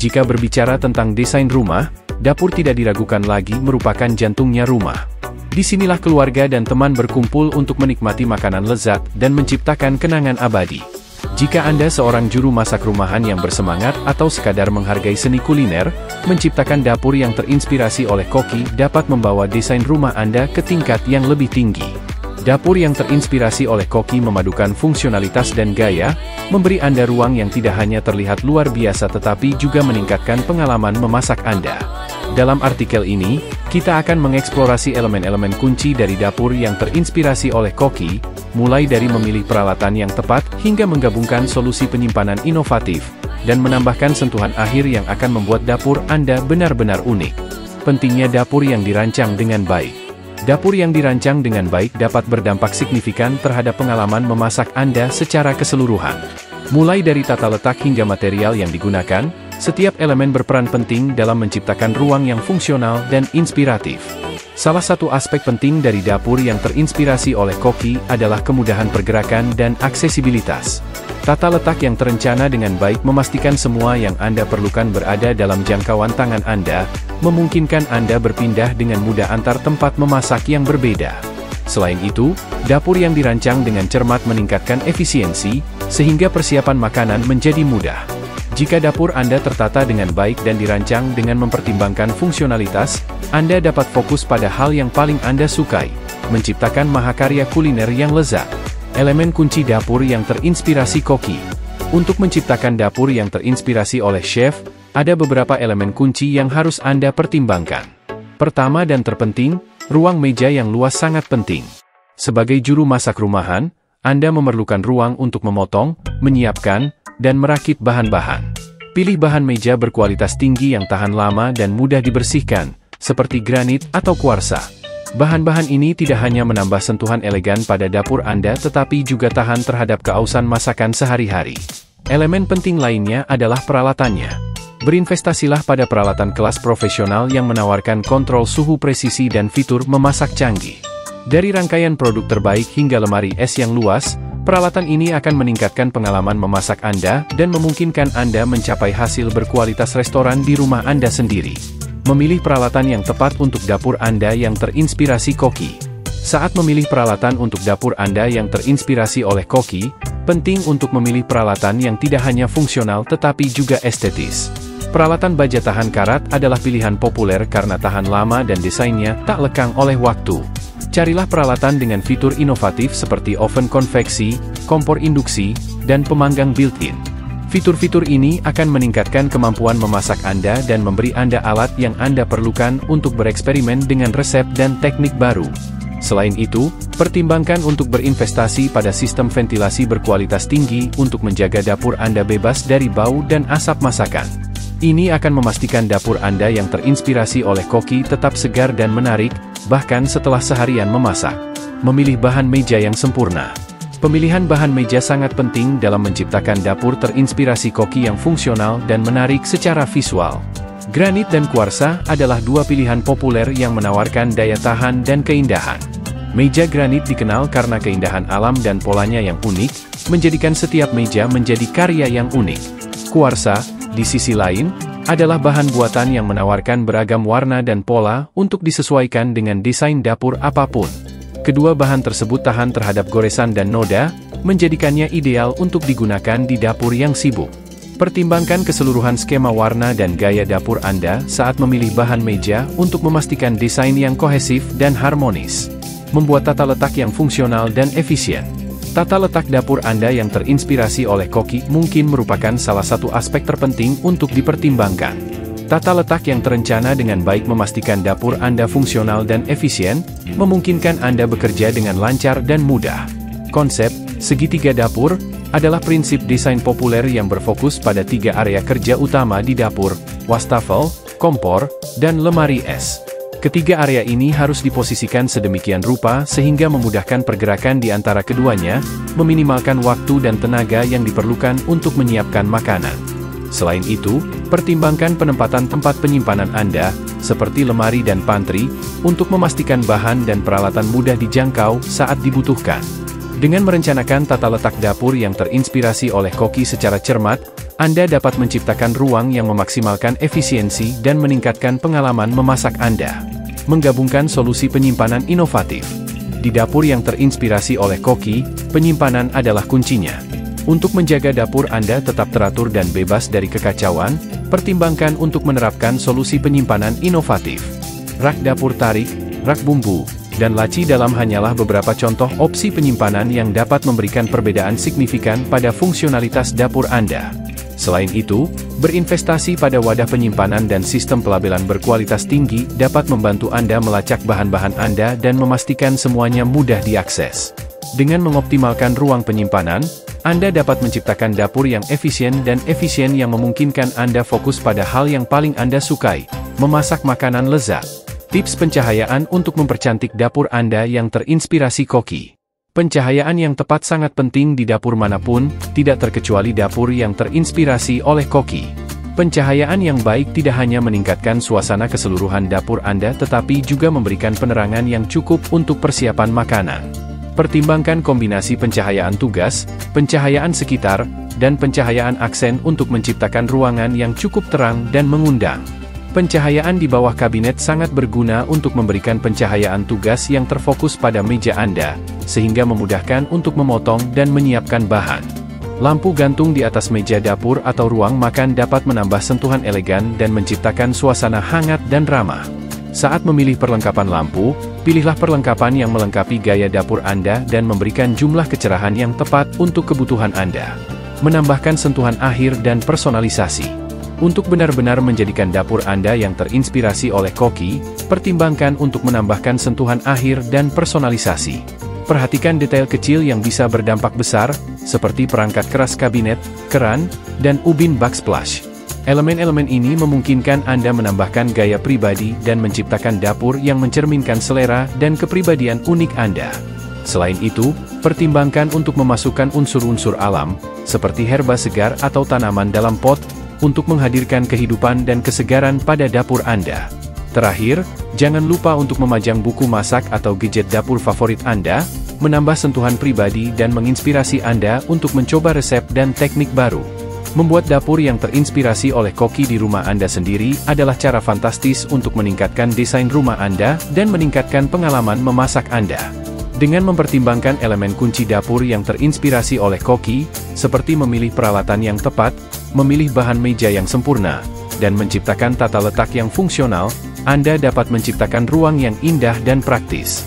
Jika berbicara tentang desain rumah, dapur tidak diragukan lagi merupakan jantungnya rumah. Disinilah keluarga dan teman berkumpul untuk menikmati makanan lezat dan menciptakan kenangan abadi. Jika Anda seorang juru masak rumahan yang bersemangat atau sekadar menghargai seni kuliner, menciptakan dapur yang terinspirasi oleh koki dapat membawa desain rumah Anda ke tingkat yang lebih tinggi. Dapur yang terinspirasi oleh koki memadukan fungsionalitas dan gaya, memberi Anda ruang yang tidak hanya terlihat luar biasa tetapi juga meningkatkan pengalaman memasak Anda. Dalam artikel ini, kita akan mengeksplorasi elemen-elemen kunci dari dapur yang terinspirasi oleh koki, mulai dari memilih peralatan yang tepat hingga menggabungkan solusi penyimpanan inovatif, dan menambahkan sentuhan akhir yang akan membuat dapur Anda benar-benar unik. Pentingnya dapur yang dirancang dengan baik. Dapur yang dirancang dengan baik dapat berdampak signifikan terhadap pengalaman memasak Anda secara keseluruhan. Mulai dari tata letak hingga material yang digunakan, setiap elemen berperan penting dalam menciptakan ruang yang fungsional dan inspiratif. Salah satu aspek penting dari dapur yang terinspirasi oleh koki adalah kemudahan pergerakan dan aksesibilitas. Tata letak yang terencana dengan baik memastikan semua yang Anda perlukan berada dalam jangkauan tangan Anda, memungkinkan Anda berpindah dengan mudah antar tempat memasak yang berbeda. Selain itu, dapur yang dirancang dengan cermat meningkatkan efisiensi, sehingga persiapan makanan menjadi mudah. Jika dapur Anda tertata dengan baik dan dirancang dengan mempertimbangkan fungsionalitas, Anda dapat fokus pada hal yang paling Anda sukai, menciptakan mahakarya kuliner yang lezat. Elemen kunci dapur yang terinspirasi koki. Untuk menciptakan dapur yang terinspirasi oleh chef, ada beberapa elemen kunci yang harus Anda pertimbangkan. Pertama dan terpenting, ruang meja yang luas sangat penting. Sebagai juru masak rumahan, Anda memerlukan ruang untuk memotong, menyiapkan, dan merakit bahan-bahan. Pilih bahan meja berkualitas tinggi yang tahan lama dan mudah dibersihkan, seperti granit atau kuarsa. Bahan-bahan ini tidak hanya menambah sentuhan elegan pada dapur Anda tetapi juga tahan terhadap keausan masakan sehari-hari. Elemen penting lainnya adalah peralatannya. Berinvestasilah pada peralatan kelas profesional yang menawarkan kontrol suhu presisi dan fitur memasak canggih. Dari rangkaian produk terbaik hingga lemari es yang luas, peralatan ini akan meningkatkan pengalaman memasak Anda dan memungkinkan Anda mencapai hasil berkualitas restoran di rumah Anda sendiri. Memilih peralatan yang tepat untuk dapur Anda yang terinspirasi koki. Saat memilih peralatan untuk dapur Anda yang terinspirasi oleh koki, penting untuk memilih peralatan yang tidak hanya fungsional tetapi juga estetis. Peralatan baja tahan karat adalah pilihan populer karena tahan lama dan desainnya tak lekang oleh waktu. Carilah peralatan dengan fitur inovatif seperti oven konveksi, kompor induksi, dan pemanggang built-in. Fitur-fitur ini akan meningkatkan kemampuan memasak Anda dan memberi Anda alat yang Anda perlukan untuk bereksperimen dengan resep dan teknik baru. Selain itu, pertimbangkan untuk berinvestasi pada sistem ventilasi berkualitas tinggi untuk menjaga dapur Anda bebas dari bau dan asap masakan. Ini akan memastikan dapur Anda yang terinspirasi oleh koki tetap segar dan menarik, bahkan setelah seharian memasak. Memilih bahan meja yang sempurna. Pemilihan bahan meja sangat penting dalam menciptakan dapur terinspirasi koki yang fungsional dan menarik secara visual. Granit dan kuarsa adalah dua pilihan populer yang menawarkan daya tahan dan keindahan. Meja granit dikenal karena keindahan alam dan polanya yang unik, menjadikan setiap meja menjadi karya yang unik. Kuarsa, di sisi lain, adalah bahan buatan yang menawarkan beragam warna dan pola untuk disesuaikan dengan desain dapur apapun. Kedua bahan tersebut tahan terhadap goresan dan noda, menjadikannya ideal untuk digunakan di dapur yang sibuk. Pertimbangkan keseluruhan skema warna dan gaya dapur Anda saat memilih bahan meja untuk memastikan desain yang kohesif dan harmonis. Membuat tata letak yang fungsional dan efisien. Tata letak dapur Anda yang terinspirasi oleh koki mungkin merupakan salah satu aspek terpenting untuk dipertimbangkan. Tata letak yang terencana dengan baik memastikan dapur Anda fungsional dan efisien, memungkinkan Anda bekerja dengan lancar dan mudah. Konsep segitiga dapur adalah prinsip desain populer yang berfokus pada tiga area kerja utama di dapur, wastafel, kompor, dan lemari es. Ketiga area ini harus diposisikan sedemikian rupa sehingga memudahkan pergerakan di antara keduanya, meminimalkan waktu dan tenaga yang diperlukan untuk menyiapkan makanan. Selain itu, pertimbangkan penempatan tempat penyimpanan Anda, seperti lemari dan pantry, untuk memastikan bahan dan peralatan mudah dijangkau saat dibutuhkan. Dengan merencanakan tata letak dapur yang terinspirasi oleh koki secara cermat, Anda dapat menciptakan ruang yang memaksimalkan efisiensi dan meningkatkan pengalaman memasak Anda. Menggabungkan solusi penyimpanan inovatif. Di dapur yang terinspirasi oleh koki, penyimpanan adalah kuncinya. Untuk menjaga dapur Anda tetap teratur dan bebas dari kekacauan, pertimbangkan untuk menerapkan solusi penyimpanan inovatif. Rak dapur tarik, rak bumbu, dan laci dalam hanyalah beberapa contoh opsi penyimpanan yang dapat memberikan perbedaan signifikan pada fungsionalitas dapur Anda. Selain itu, berinvestasi pada wadah penyimpanan dan sistem pelabelan berkualitas tinggi dapat membantu Anda melacak bahan-bahan Anda dan memastikan semuanya mudah diakses. Dengan mengoptimalkan ruang penyimpanan, Anda dapat menciptakan dapur yang efisien yang memungkinkan Anda fokus pada hal yang paling Anda sukai, memasak makanan lezat. Tips pencahayaan untuk mempercantik dapur Anda yang terinspirasi koki. Pencahayaan yang tepat sangat penting di dapur manapun, tidak terkecuali dapur yang terinspirasi oleh koki. Pencahayaan yang baik tidak hanya meningkatkan suasana keseluruhan dapur Anda tetapi juga memberikan penerangan yang cukup untuk persiapan makanan. Pertimbangkan kombinasi pencahayaan tugas, pencahayaan sekitar, dan pencahayaan aksen untuk menciptakan ruangan yang cukup terang dan mengundang. Pencahayaan di bawah kabinet sangat berguna untuk memberikan pencahayaan tugas yang terfokus pada meja Anda, sehingga memudahkan untuk memotong dan menyiapkan bahan. Lampu gantung di atas meja dapur atau ruang makan dapat menambah sentuhan elegan dan menciptakan suasana hangat dan ramah. Saat memilih perlengkapan lampu, pilihlah perlengkapan yang melengkapi gaya dapur Anda dan memberikan jumlah kecerahan yang tepat untuk kebutuhan Anda. Menambahkan sentuhan akhir dan personalisasi. Untuk benar-benar menjadikan dapur Anda yang terinspirasi oleh koki, pertimbangkan untuk menambahkan sentuhan akhir dan personalisasi. Perhatikan detail kecil yang bisa berdampak besar, seperti perangkat keras kabinet, keran, dan ubin backsplash. Elemen-elemen ini memungkinkan Anda menambahkan gaya pribadi dan menciptakan dapur yang mencerminkan selera dan kepribadian unik Anda. Selain itu, pertimbangkan untuk memasukkan unsur-unsur alam, seperti herba segar atau tanaman dalam pot, untuk menghadirkan kehidupan dan kesegaran pada dapur Anda. Terakhir, jangan lupa untuk memajang buku masak atau gadget dapur favorit Anda, menambah sentuhan pribadi dan menginspirasi Anda untuk mencoba resep dan teknik baru. Membuat dapur yang terinspirasi oleh koki di rumah Anda sendiri adalah cara fantastis untuk meningkatkan desain rumah Anda dan meningkatkan pengalaman memasak Anda. Dengan mempertimbangkan elemen kunci dapur yang terinspirasi oleh koki, seperti memilih peralatan yang tepat, memilih bahan meja yang sempurna, dan menciptakan tata letak yang fungsional, Anda dapat menciptakan ruang yang indah dan praktis.